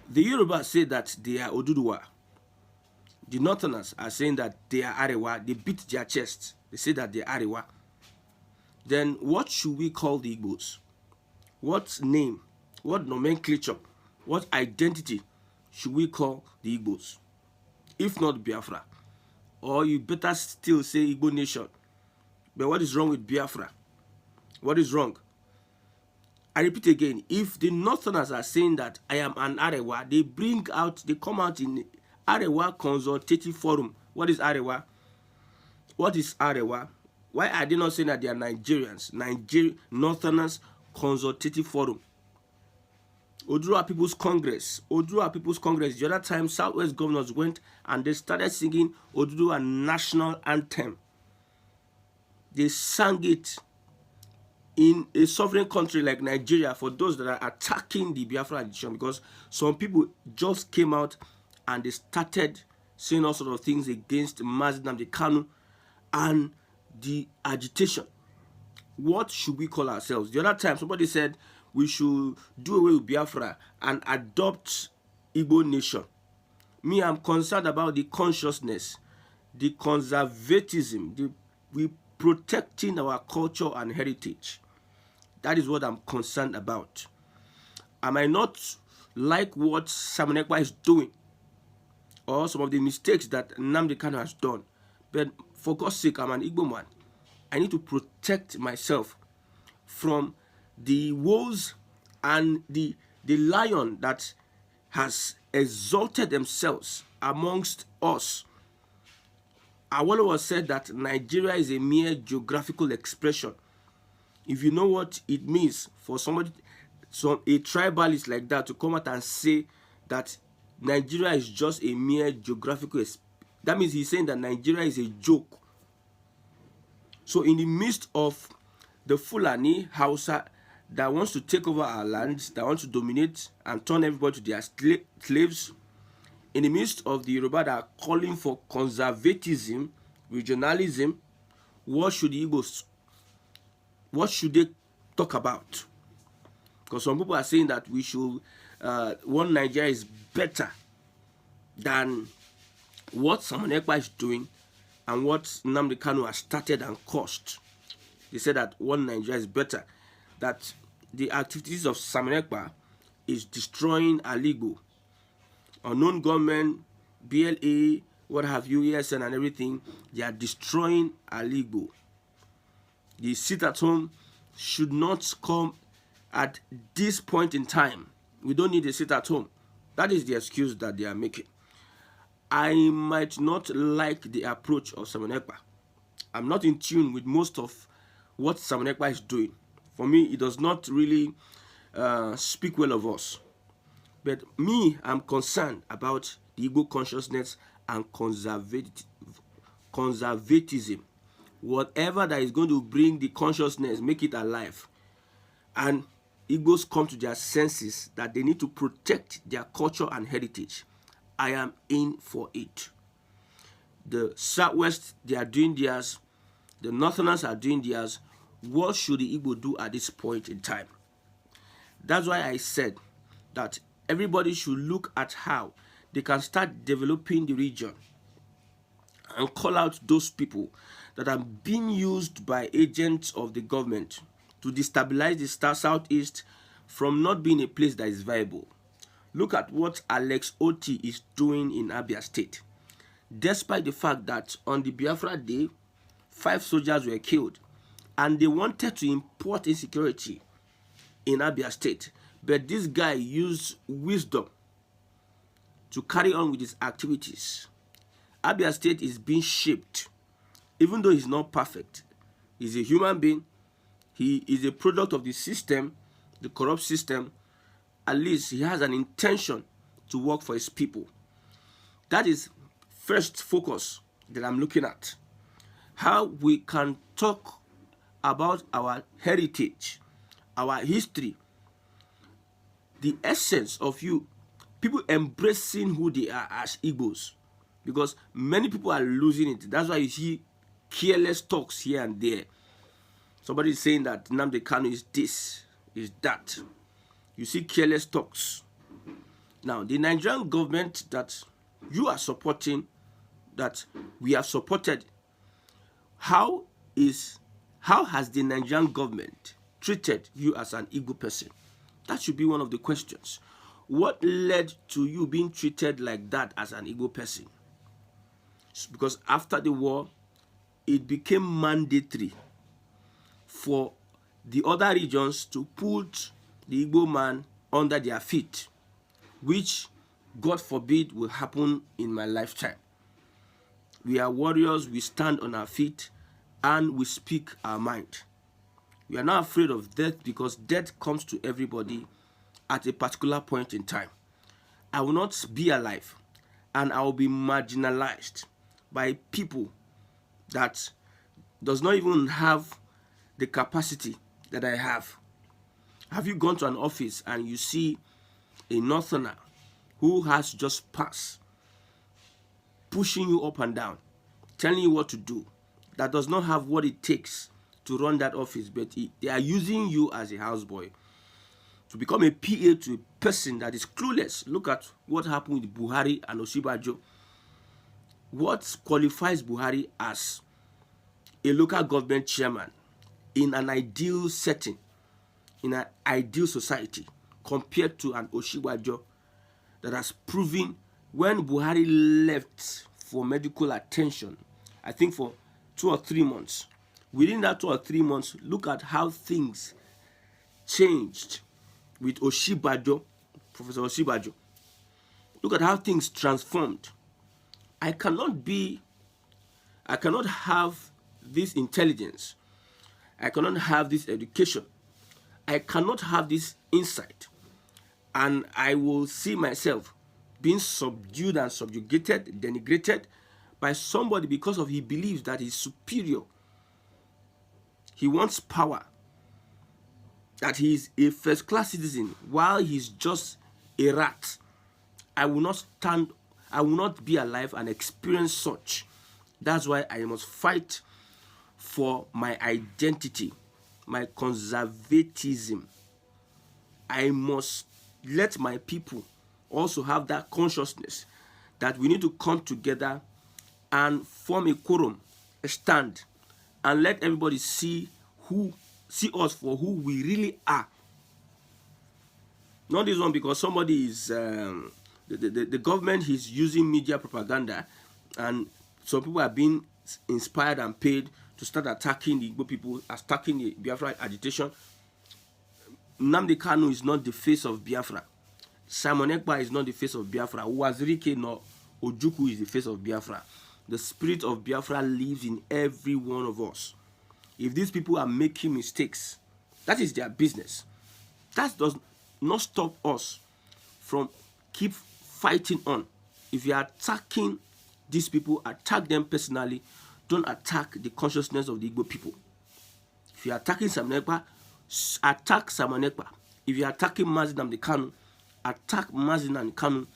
The Yoruba say that they are Oduduwa. The Northerners are saying that they are Arewa. They beat their chest. They say that they are Arewa. Then what should we call the Igbos? What name, what nomenclature, what identity should we call the Igbos? If not Biafra. Or you better still say Igbo nation. But what is wrong with Biafra? What is wrong? I repeat again, if the Northerners are saying that I am an Arewa, they come out in Arewa Consultative Forum. What is Arewa? What is Arewa? Why are they not saying that they are Nigerians? Northerners Consultative Forum. Odua People's Congress. Odua People's Congress. The other time, Southwest governors went and they started singing Odua National Anthem. They sang it in a sovereign country like Nigeria for those that are attacking the Biafra agitation, because some people just came out and they started saying all sorts of things against Mazi Nnamdi Kanu and the agitation. What should we call ourselves? The other time somebody said we should do away with Biafra and adopt Igbo nation. Me, I'm concerned about the consciousness, the conservatism, we protecting our culture and heritage. That is what I'm concerned about. I might not like what Simon Ekpa is doing or some of the mistakes that Nnamdi Kanu has done, but for God's sake, I'm an Igbo man. I need to protect myself from the woes and the lion that has exalted themselves amongst us. Awolowo said that Nigeria is a mere geographical expression. If you know what it means for a tribalist like that to come out and say that Nigeria is just a mere geographical that means he's saying that Nigeria is a joke. So in the midst of the Fulani Hausa that wants to take over our lands, that wants to dominate and turn everybody to their slaves, in the midst of the Yoruba that are calling for conservatism, regionalism, what should they talk about? Because some people are saying that we should, one Nigeria is better than what Simon Ekpa is doing and what Nnamdi Kanu has started and caused. They said that one Nigeria is better, that the activities of Simon Ekpa is destroying Aligbo. Unknown government, BLA, what have you, ESN and everything, they are destroying Aligbo. The sit at home should not come at this point in time. We don't need a sit at home. That is the excuse that they are making. I might not like the approach of Simon Ekpa. I'm not in tune with most of what Simon Ekpa is doing. For me, it does not really speak well of us. But me, I'm concerned about the Igbo consciousness and conservatism. Whatever that is going to bring the consciousness, make it alive. And Igbos come to their senses that they need to protect their culture and heritage. I am in for it. The Southwest, they are doing theirs. The Northerners are doing theirs. What should the Igbo do at this point in time? That's why I said that everybody should look at how they can start developing the region and call out those people that are being used by agents of the government to destabilize the Southeast from not being a place that is viable. Look at what Alex Oti is doing in Abia State. Despite the fact that on the Biafra Day, 5 soldiers were killed, and they wanted to import insecurity in Abia State, but this guy used wisdom to carry on with his activities. Abia State is being shaped, even though he's not perfect. He's a human being. He is a product of the system, the corrupt system. At least he has an intention to work for his people. That is first focus that I'm looking at. How we can talk about our heritage, our history, the essence of people embracing who they are as Igbos. Because many people are losing it. That's why you see careless talks here and there. Somebody is saying that Nnamdi Kanu is this, is that. You see careless talks. Now, the Nigerian government that you are supporting, that we have supported, how has the Nigerian government treated you as an Igbo person? That should be one of the questions. What led to you being treated like that as an Igbo person? Because after the war, it became mandatory for the other regions to put the Igbo man under their feet, which, God forbid, will happen in my lifetime. We are warriors, we stand on our feet, and we speak our mind. We are not afraid of death because death comes to everybody at a particular point in time. I will not be alive, and I will be marginalized by people that does not even have the capacity that I have. Have you gone to an office and you see a northerner who has just passed, pushing you up and down, telling you what to do, that does not have what it takes to run that office, but they are using you as a houseboy to become a PA to a person that is clueless? Look at what happened with Buhari and Osinbajo. What qualifies Buhari as a local government chairman in an ideal setting, in an ideal society, compared to an Osinbajo that has proven, when Buhari left for medical attention, I think for 2 or 3 months, within that 2 or 3 months, look at how things changed with Osinbajo, Professor Osinbajo. Look at how things transformed. I cannot have this intelligence. I cannot have this education. I cannot have this insight. And I will see myself being subdued and subjugated, denigrated by somebody because of he believes that he's superior. He wants power. That he is a first-class citizen while he's just a rat. I will not be alive and experience such. That's why I must fight for my identity, my conservatism. I must let my people also have that consciousness that we need to come together and form a quorum, a stand, and let everybody see us for who we really are. Not this one because somebody is the government is using media propaganda, and some people are being inspired and paid to start attacking the Igbo people, attacking the Biafra agitation. Nnamdi Kanu is not the face of Biafra. Simon Ekpa is not the face of Biafra. Wazirike nor Ojukwu is the face of Biafra. The spirit of Biafra lives in every one of us. If these people are making mistakes, that is their business. That does not stop us from keep fighting on. If you are attacking these people, attack them personally. Don't attack the consciousness of the Igbo people. If you are attacking Simon Ekpa, attack Simon Ekpa. If you are attacking Mazi Nnamdi Kanu, attack Mazi Nnamdi Kanu.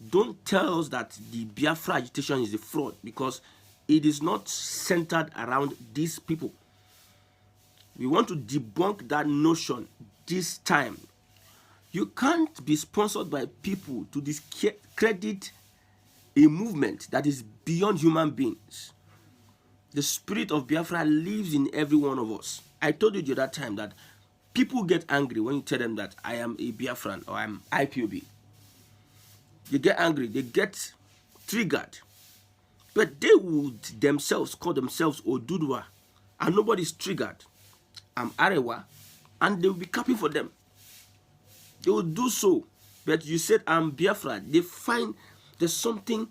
Don't tell us that the Biafra agitation is a fraud, because it is not centered around these people. We want to debunk that notion this time. You can't be sponsored by people to discredit a movement that is beyond human beings. The spirit of Biafra lives in every one of us. I told you the other time that people get angry when you tell them that I am a Biafran or I'm IPOB. They get angry, they get triggered. But they would themselves call themselves Oduduwa, and nobody's triggered. I'm Arewa, and they will be happy for them. They will do so. But you said I'm Biafra. They find there's something.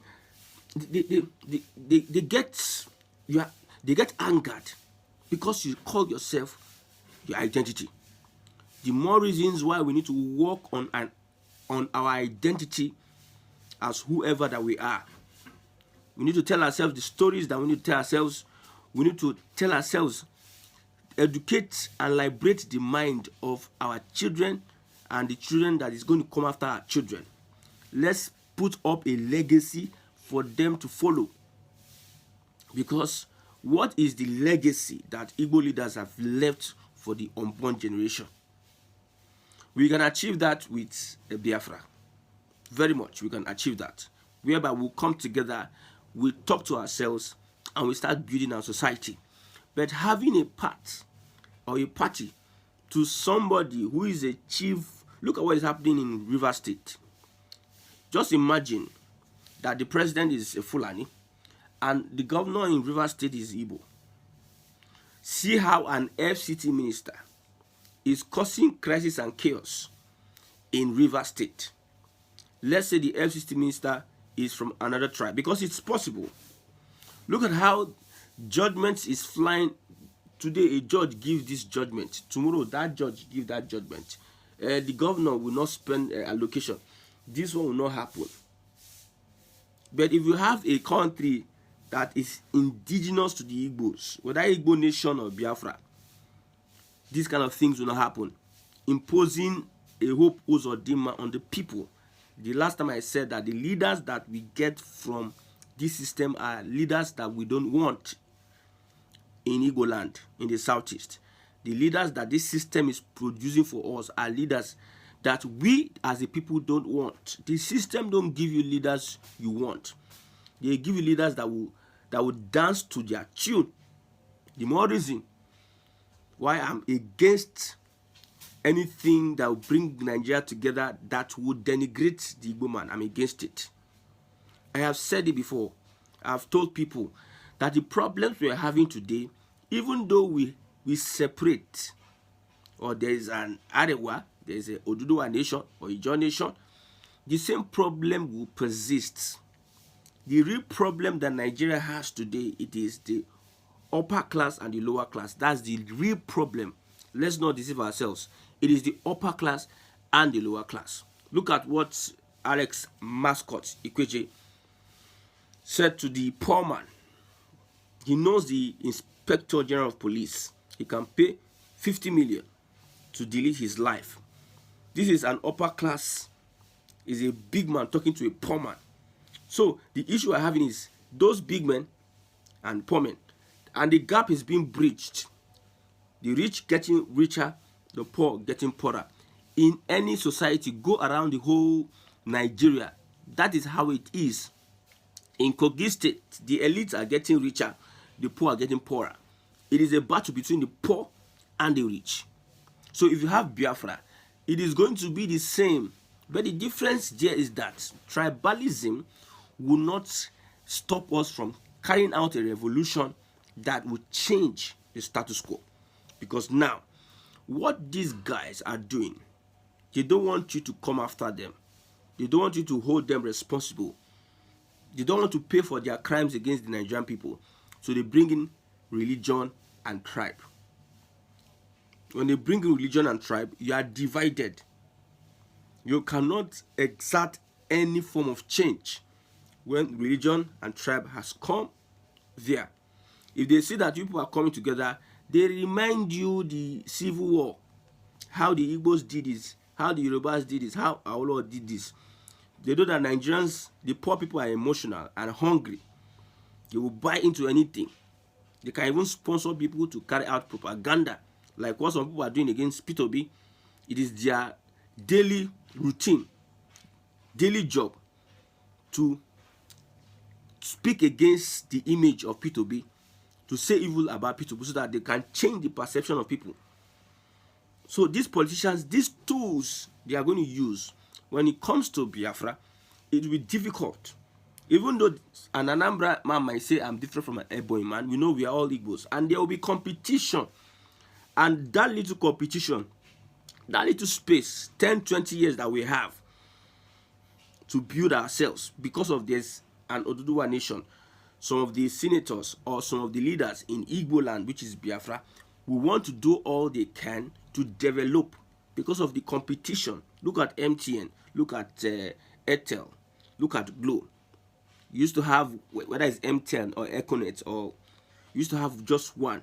They get angered because you call yourself your identity. The more reasons why we need to work on our identity as whoever that we are. We need to tell ourselves the stories that we need to tell ourselves. We need to tell ourselves, educate and liberate the mind of our children and the children that is going to come after our children. Let's put up a legacy for them to follow. Because what is the legacy that Igbo leaders have left for the unborn generation? We can achieve that with a Biafra. Very much we can achieve that, whereby we'll come together, we talk to ourselves, and we start building our society. But having a part or a party to somebody who is a chief, look at what is happening in River State. Just imagine that the president is a Fulani and the governor in River State is Igbo. See how an FCT minister is causing crisis and chaos in River State. Let's say the FCT minister is from another tribe, because it's possible. Look at how judgment is flying. Today a judge gives this judgment, tomorrow that judge gives that judgment. The governor will not spend allocation. This one will not happen. But if you have a country that is indigenous to the Igbos, whether Igbo nation or Biafra, these kind of things will not happen. Imposing a hope or demand on the people. The last time I said that the leaders that we get from this system are leaders that we don't want in Igbo land, in the southeast. The leaders that this system is producing for us are leaders that we as a people don't want. The system don't give you leaders you want. They give you leaders that will dance to their tune. The more reason why I'm against anything that will bring Nigeria together that would denigrate the Igbo man. I'm against it. I have said it before. I've told people that the problems we are having today, even though we separate, or there is an Arewa, there is a Oduduwa nation or Ijaw nation, the same problem will persist. The real problem that Nigeria has today, it is the upper class and the lower class. That's the real problem. Let's not deceive ourselves. It is the upper class and the lower class. Look at what Alex Mascot Ikweje said to the poor man. He knows the Inspector General of Police. He can pay 50 million to delete his life. This is an upper class, is a big man talking to a poor man. So the issue we're having is those big men and poor men, and the gap is being breached. The rich getting richer, the poor getting poorer. In any society, go around the whole Nigeria, that is how it is. In Kogi State, the elites are getting richer, the poor are getting poorer. It is a battle between the poor and the rich. So if you have Biafra, it is going to be the same. But the difference there is that tribalism will not stop us from carrying out a revolution that will change the status quo. Because now, what these guys are doing, they don't want you to come after them. They don't want you to hold them responsible. They don't want to pay for their crimes against the Nigerian people. So they bring in religion and tribe. When they bring in religion and tribe, you are divided. You cannot exert any form of change when religion and tribe has come there. If they see that people are coming together, they remind you the civil war, how the Igbos did this, how the Yorubas did this, how our Lord did this. They know that Nigerians, the poor people, are emotional and hungry. They will buy into anything. They can even sponsor people to carry out propaganda, like what some people are doing against P2B. It is their daily routine, daily job to speak against the image of P2B, to say evil about P2B so that they can change the perception of people. So these politicians, these tools they are going to use when it comes to Biafra, it will be difficult. Even though an Anambra man might say I'm different from an Ebonyi man, we know we are all Igbos. And there will be competition. And that little competition, that little space, 10, 20 years that we have to build ourselves because of this an Oduduwa nation, some of the senators or some of the leaders in Igbo land, which is Biafra, will want to do all they can to develop because of the competition. Look at MTN, look at Airtel, look at Glo. You used to have, whether it's MTN or Econet, or you used to have just one,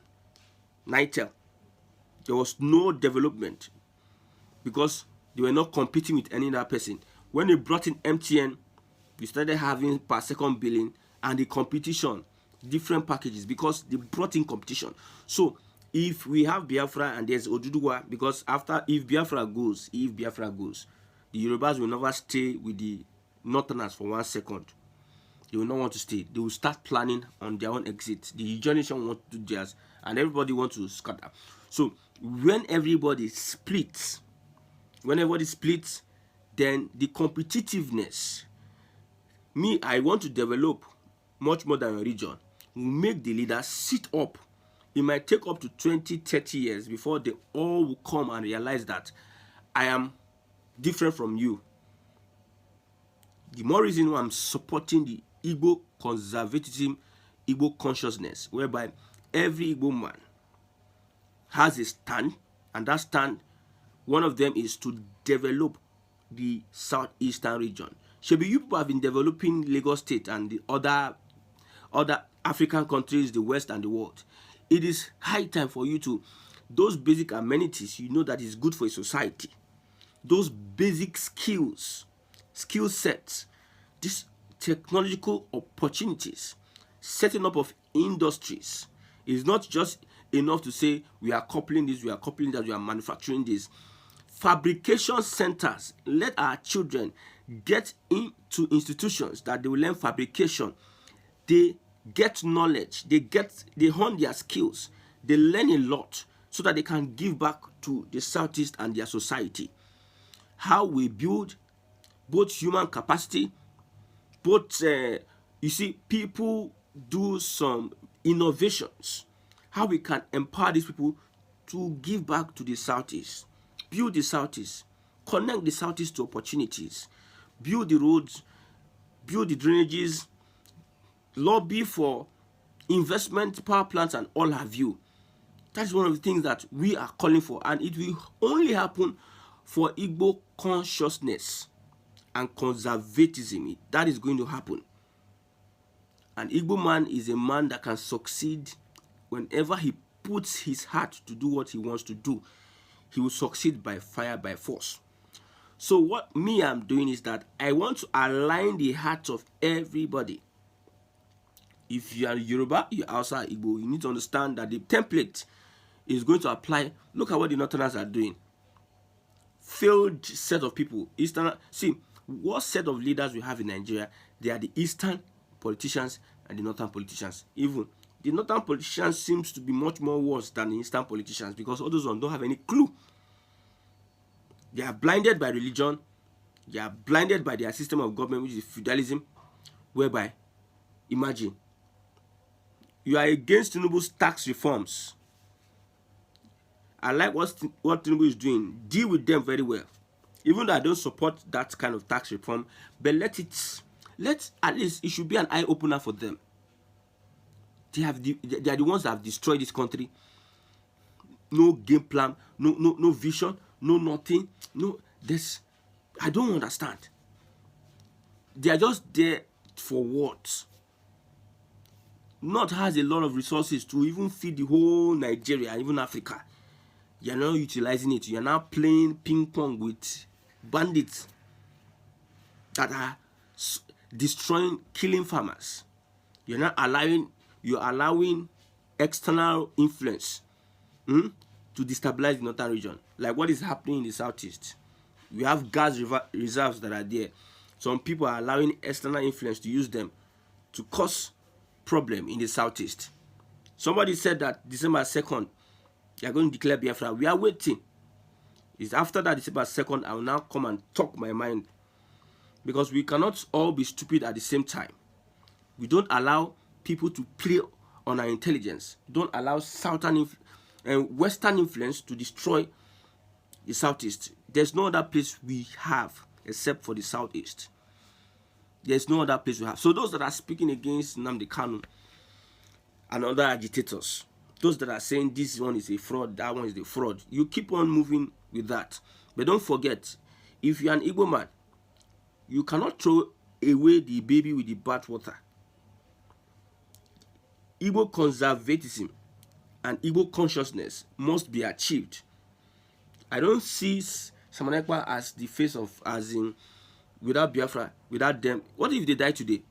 Nitel. There was no development because they were not competing with any other person. When they brought in MTN, we started having per second billing and the competition, different packages, because they brought in competition. So if we have Biafra and there's Oduduwa, because if Biafra goes, the Yorubas will never stay with the Northerners for 1 second. They will not want to stay. They will start planning on their own exit. The generation want to do theirs, and everybody wants to scatter. So when everybody splits, then the competitiveness, I want to develop much more than a region, will make the leaders sit up. It might take up to 20, 30 years before they all will come and realize that I am different from you. The more reason why I'm supporting the Igbo conservatism, Igbo consciousness, whereby every Igbo man has a stand, and that stand, one of them is to develop the southeastern region. Shebi, you people have been developing Lagos State and the other African countries, the West and the world. It is high time for you to, those basic amenities, you know that is good for a society. Those basic skill sets, these technological opportunities, setting up of industries is not just enough to say we are coupling this, we are coupling that, we are manufacturing this. Fabrication centers, let our children get into institutions that they will learn fabrication. They get knowledge, they hone their skills, they learn a lot so that they can give back to the Southeast and their society. How we build both human capacity, both you see, people do some innovations, how we can empower these people to give back to the Southeast, build the Southeast, connect the Southeast to opportunities, build the roads, build the drainages, lobby for investment, power plants, and all have you. That's one of the things that we are calling for, and it will only happen for Igbo consciousness and conservatism. That is going to happen. An Igbo man is a man that can succeed whenever he puts his heart to do what he wants to do. He will succeed by fire, by force. So what I'm doing is that I want to align the hearts of everybody. If you are Yoruba, you are outside Igbo, you need to understand that the template is going to apply. Look at what the Northerners are doing. Failed set of people. See, what set of leaders we have in Nigeria? They are the Eastern politicians and the Northern politicians. Even the Northern politicians seems to be much more worse than the Eastern politicians, because all those ones don't have any clue. They are blinded by religion. They are blinded by their system of government, which is feudalism, whereby, imagine, you are against Tinubu's tax reforms. I like what Tinubu is doing. Deal with them very well. Even though I don't support that kind of tax reform, but let at least it should be an eye opener for them. They are the ones that have destroyed this country. No game plan, no vision, no nothing, no this. I don't understand. They are just there for what? North has a lot of resources to even feed the whole Nigeria, even Africa. You are not utilizing it. You are now playing ping pong with bandits that are destroying, killing farmers. You're allowing external influence to destabilize the northern region. Like what is happening in the southeast. We have gas reserves that are there. Some people are allowing external influence to use them to cause problem in the southeast. Somebody said that December 2nd, they are going to declare Biafra. We are waiting. It's after that December 2nd, I will now come and talk my mind. Because we cannot all be stupid at the same time. We don't allow people to play on our intelligence. Don't allow southern and western influence to destroy the southeast. There's no other place we have except for the southeast. There's no other place we have. So those that are speaking against Nnamdi Kanu and other agitators, those that are saying this one is a fraud, that one is a fraud, you keep on moving with that. But don't forget, if you're an Igbo man, you cannot throw away the baby with the bathwater. Igbo conservatism and Igbo consciousness must be achieved. I don't see Simon Ekpa as the face of, as in, without Biafra, without them. What if they die today?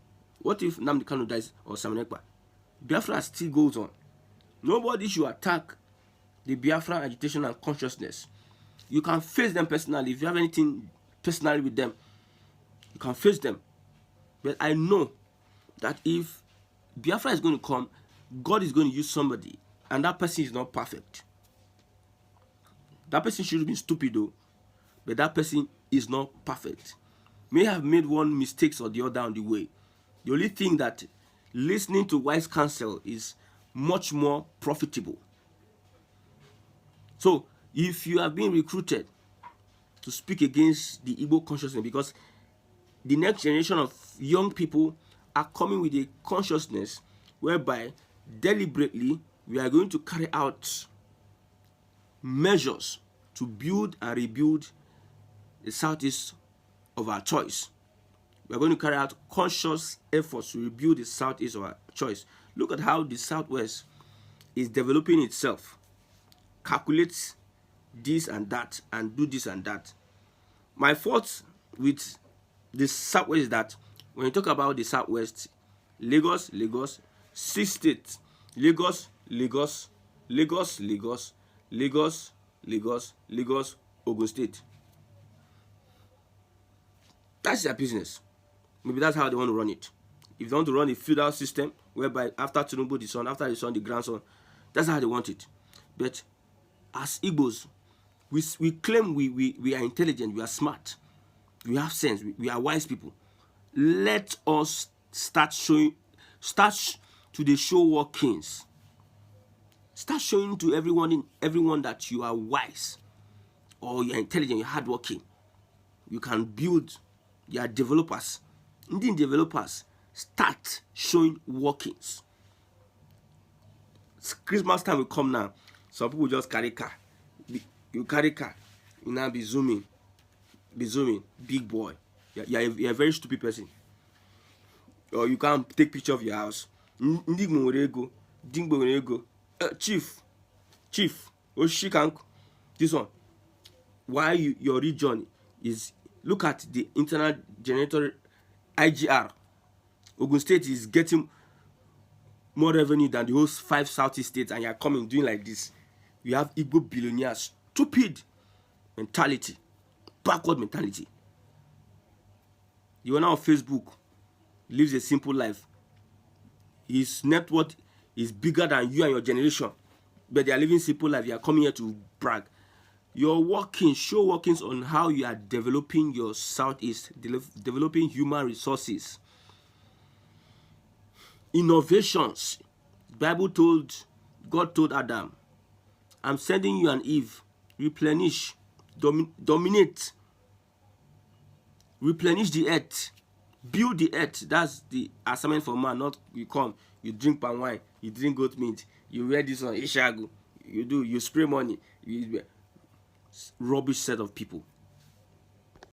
What if Nnamdi Kanu dies or Simon Ekpa? Biafra still goes on. Nobody should attack the Biafra agitation and consciousness. You can face them personally. If you have anything personally with them, you can face them. But I know that if Biafra is going to come, God is going to use somebody, and that person is not perfect. That person should have been stupid though, but that person is not perfect. May have made one mistake or the other on the way. The only thing that listening to wise counsel is much more profitable. So if you have been recruited to speak against the Igbo consciousness, because the next generation of young people are coming with a consciousness whereby deliberately we are going to carry out measures to build and rebuild the southeast of our choice. We are going to carry out conscious efforts to rebuild the southeast of our choice. Look at how the southwest is developing itself. Calculates this and that and do this and that. My thoughts with the southwest is that when you talk about the southwest, Lagos, 6 states, Lagos, Ogun State. That's their business. Maybe that's how they want to run it. If they want to run a feudal system whereby after Tinubu the son, after the son the grandson, that's how they want it. But as Igbos, we claim we are intelligent, we are smart, we have sense, we are wise people. Let us start to the show workings. Start showing to everyone that you are wise, or you are intelligent, you're hardworking. You can build. You are developers. Indian developers, start showing workings. Christmas time will come now. Some people just carry car. You carry car. You now be zooming. Big boy. You're a very stupid person. Or you can't take picture of your house. Chief. Oshikank. This one. Why your region is, look at the internal generator IGR. Ogun State is getting more revenue than the whole 5 southeast states, and you are coming doing like this. You have Igbo billionaires, stupid mentality, backward mentality. You are now on Facebook, lives a simple life. His net worth is bigger than you and your generation, but they are living simple life. You are coming here to brag. Your workings, show workings on how you are developing your southeast, developing human resources, innovations. God told Adam, I'm sending you an Eve, replenish, dominate, replenish the earth, build the earth. That's the assignment for man. Not you come, you drink palm wine, you drink goat meat, you wear this on Ishagu, you spray money. Rubbish set of people.